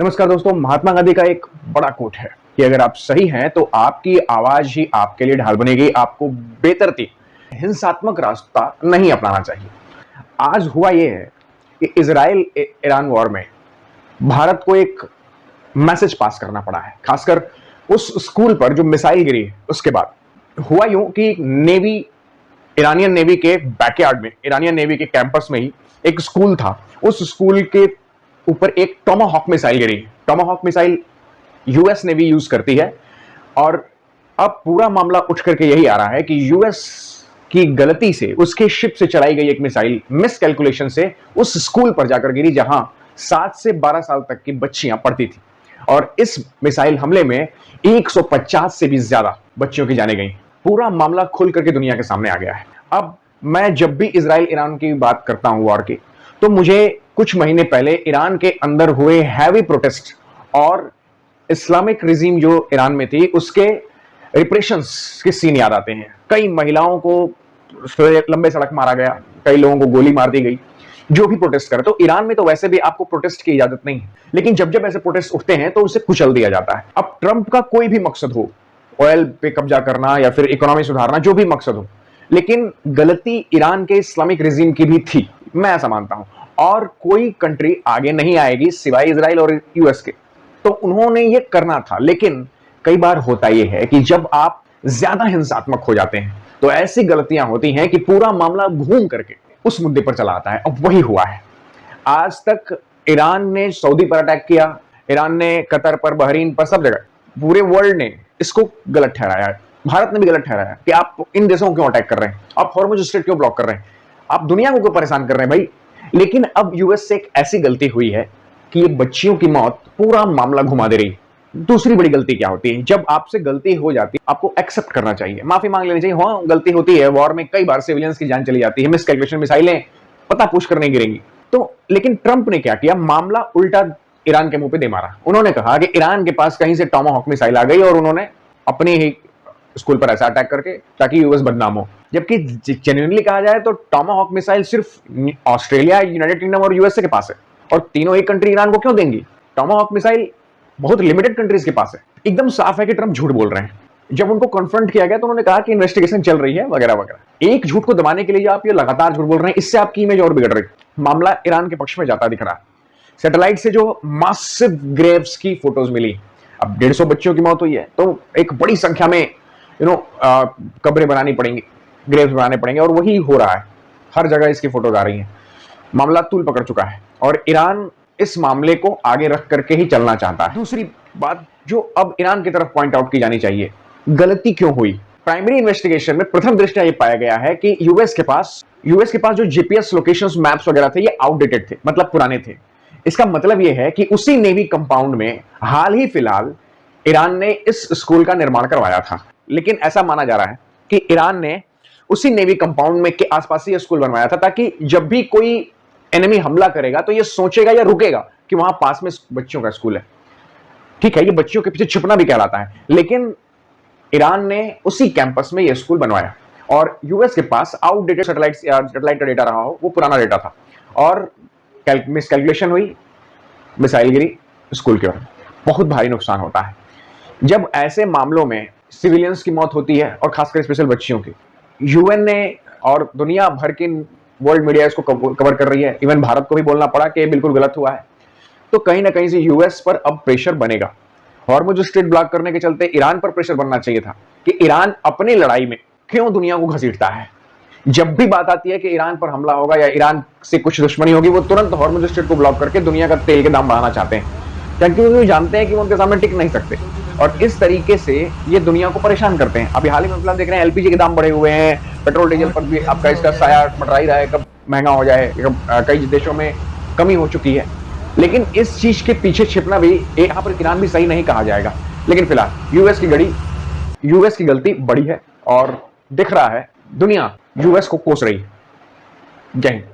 नमस्कार दोस्तों, महात्मा गांधी का एक बड़ा कोट है कि अगर आप सही हैं तो आपकी आवाज ही आपके लिए ढाल बनेगी। आपको बेतरतीब हिंसात्मक रास्ता नहीं अपनाना चाहिए। आज हुआ यह है कि इजराइल ईरान वॉर में भारत को एक मैसेज पास करना पड़ा है, खासकर उस स्कूल पर जो मिसाइल गिरी है। उसके बाद हुआ यूं कि नेवी, ईरानियन नेवी के बैकयार्ड में, ईरानियन नेवी के कैंपस में ही एक स्कूल था। उस स्कूल के ऊपर एक टोमाहॉक मिसाइल गिरी। Tomahawk missile US navy use करती है और अब पूरा मामला उठ करके यही आ रहा है कि यूएस की गलती से उसके शिप से चलाई गई एक मिसाइल मिस कैलकुलेशन से उस स्कूल पर जाकर गिरी जहां 7 से 12 साल तक की बच्चियां पढ़ती थी। और इस मिसाइल हमले में 150 से भी ज्यादा बच्चियों की जानें गई। पूरा मामला खुल करके दुनिया के सामने आ गया है। अब मैं जब भी इजराइल ईरान की बात करता हूं वॉर की, तो मुझे कुछ महीने पहले ईरान के अंदर हुए हैवी प्रोटेस्ट और इस्लामिक रिजीम जो ईरान में थी उसके रिप्रेशंस के सीन याद आते हैं। कई महिलाओं को लंबे सड़क मारा गया, कई लोगों को गोली मार दी गई जो भी प्रोटेस्ट करे। तो ईरान में तो वैसे भी आपको प्रोटेस्ट की इजाजत नहीं है, लेकिन जब जब ऐसे प्रोटेस्ट उठते हैं तो उसे कुचल दिया जाता है। अब ट्रंप का कोई भी मकसद हो, ऑयल पे कब्जा करना या फिर इकोनॉमी सुधारना, जो भी मकसद हो, लेकिन गलती ईरान के इस्लामिक रिजीम की भी थी, मैं ऐसा मानता हूं। और कोई कंट्री आगे नहीं आएगी सिवाय इजराइल और यूएस के। तो उन्होंने ये करना था। लेकिन कई बार होता यह है कि जब आप ज्यादा हिंसात्मक हो जाते हैं तो ऐसी गलतियां होती हैं कि पूरा मामला घूम करके उस मुद्दे पर चला आता है। अब वही हुआ है। आज तक ईरान ने सऊदी पर अटैक किया, ईरान ने कतर पर, बहरीन पर, सब जगह पूरे वर्ल्ड ने इसको गलत ठहराया है। भारत ने भी गलत ठहराया कि आप इन देशों को क्यों अटैक कर रहे हैं, आप हॉर्मुज स्ट्रेट क्यों ब्लॉक कर रहे हैं, आप दुनिया को क्यों परेशान कर रहे हैं भाई। लेकिन अब यूएस से एक ऐसी गलती हुई है कि ये बच्चियों की मौत पूरा मामला घुमा दे रही है। दूसरी बड़ी गलती क्या होती है, जब आपसे गलती हो जाती है आपको एक्सेप्ट करना चाहिए, माफी मांग लेनी चाहिए। हाँ, गलती होती है, वॉर में कई बार सिविलियंस की जान चली जाती है, मिस कैलकुलेशन, मिसाइलें पता पूछ कर नहीं गिरेंगी। तो लेकिन ट्रंप ने क्या किया, मामला उल्टा ईरान के मुंह पे दे मारा। उन्होंने कहा कि ईरान के पास कहीं से टोमाहॉक मिसाइल आ गई और उन्होंने अपनी ही स्कूल पर ऐसा अटैक करके ताकि यूएस बदनाम हो। जबकि जेन्युइनली कहा जाए तो टोमाहॉक मिसाइल सिर्फ ऑस्ट्रेलिया, यूनाइटेड किंगडम और यूएसए के पास है, और तीनों ही कंट्री ईरान को क्यों देंगी। टोमाहॉक मिसाइल बहुत लिमिटेड कंट्रीज के पास है। एकदम साफ है कि ट्रंप झूठ बोल रहे हैं। जब उनको कन्फ्रंट किया गया तो उन्होंने कहा कि इन्वेस्टिगेशन चल रही है वगैरह वगैरह। एक झूठ को दबाने के लिए आप ये लगातार झूठ बोल रहे हैं, इससे आपकी इमेज और बिगड़ रही है। मामला ईरान के पक्ष में जाता दिख रहा है। सैटेलाइट से जो मासिव ग्रेव्स की फोटोज मिली, अब 150 बच्चियों की मौत हुई है, तो एक बड़ी संख्या में कब्रें बनानी पड़ेंगी, ग्रेव्स बनाने पड़ेंगे, और वही हो रहा है। हर जगह इसकी फोटोज आ रही हैं। मामला तूल पकड़ चुका है और ईरान इस मामले को आगे रख करके ही चलना चाहता है। दूसरी बात जो अब ईरान की तरफ पॉइंट आउट की जानी चाहिए, गलती क्यों हुई। प्राइमरी इन्वेस्टिगेशन में प्रथम दृष्टया ये पाया गया है कि यूएस के पास जो जीपीएस लोकेशंस, मैप्स वगैरह थे, ये आउटडेटेड थे, मतलब पुराने थे। इसका मतलब यह है कि उसी नेवी कंपाउंड में हाल ही फिलहाल ईरान ने इस स्कूल का निर्माण करवाया था। लेकिन ऐसा माना जा रहा है कि ईरान ने उसी नेवी कंपाउंड में के आसपास ही स्कूल बनवाया था ताकि जब भी कोई एनिमी हमला करेगा तो ये सोचेगा या रुकेगा कि वहां पास में बच्चियों का स्कूल है। ठीक है, ये बच्चियों के पीछे छुपना भी कहलाता है, लेकिन ईरान ने उसी कैंपस में ये स्कूल बनवाया। और यूएस के पास आउटडेटेड सैटेलाइट का डेटा रहा हो, वो पुराना डेटा था, और मिसकैलकुलेशन हुई, मिसाइल गिरी स्कूल के ओर। बहुत भारी नुकसान होता है जब ऐसे मामलों में सिविलियंस की मौत होती है, और खासकर स्पेशल बच्चियों की। यूएन ने और दुनिया भर की वर्ल्ड मीडिया इसको कवर कर रही है। इवन भारत को भी बोलना पड़ा कि बिल्कुल गलत हुआ है। तो कहीं ना कहीं से यूएस पर अब प्रेशर बनेगा। हॉर्मुज स्ट्रेट ब्लॉक करने के चलते ईरान पर प्रेशर बनना चाहिए था कि ईरान अपनी लड़ाई में क्यों दुनिया को घसीटता है। जब भी बात आती है कि ईरान पर हमला होगा या ईरान से कुछ दुश्मनी होगी, वो तुरंत हॉर्मुज स्ट्रेट को ब्लॉक करके दुनिया का तेल के दाम बढ़ाना चाहते हैं, क्योंकि वो जानते हैं कि वो उनके सामने टिक नहीं सकते। और इस तरीके से ये दुनिया को परेशान करते हैं। अभी हाल ही में देख रहे हैं एलपीजी के दाम बढ़े हुए हैं, पेट्रोल डीजल पर भी आपका इसका साया मंडरा ही रहा है, कब महंगा हो जाए, कई देशों में कमी हो चुकी है। लेकिन इस चीज के पीछे छिपना भी, यहाँ पर ईरान भी सही नहीं कहा जाएगा। लेकिन फिलहाल यूएस की गलती बड़ी है और दिख रहा है दुनिया यूएस को कोस रही है। जय हिंद।